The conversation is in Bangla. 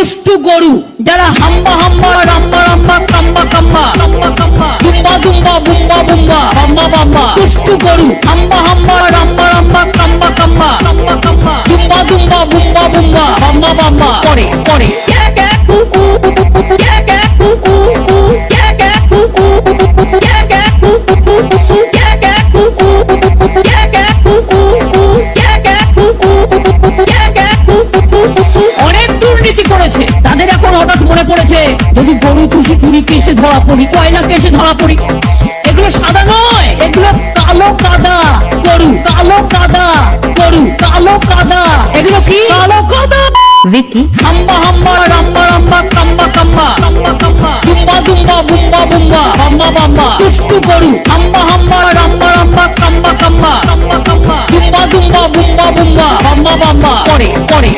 দুষ্টু গরু যারা হাম্বা হাম্বা রাম্বা রাম্বা কাম্বা কাম্বা দুম্বা দুম্বা বুম্বা বুম্বা বাম্বা বাম্বা দুষ্টু গরু হাম্বা হাম্বা রাম্বা রাম্বা কাম্বা কাম্বা দুম্বা দুম্বা বুম্বা বুম্বা বাম্বা বাম্বা করে করে অনেক দুর্নীতি করেছে, তাদের এখন হঠাৎ মনে পড়েছে যদি গরু খুশি চুরি কেসে ধরা পড়ি, কয়লা কেসে ধরা পড়ি। এগুলো সাদা নয়, এগুলো কালো কাদা গরু, কালো কাদা গরু, কালো কাদা। এগুলো কি? কালো কাদা। विकी হাম্বা হাম্বা রাম্বা রাম্বা কাম্বা কাম্বা দুম্বা দুম্বা বুম্বা বুম্বা বাম্বা বাম্বা দুষ্টু গরু হাম্বা হাম্বা রাম্বা রাম্বা কাম্বা কাম্বা দুম্বা দুম্বা বুম্বা বুম্বা বাম্বা বাম্বা করে করে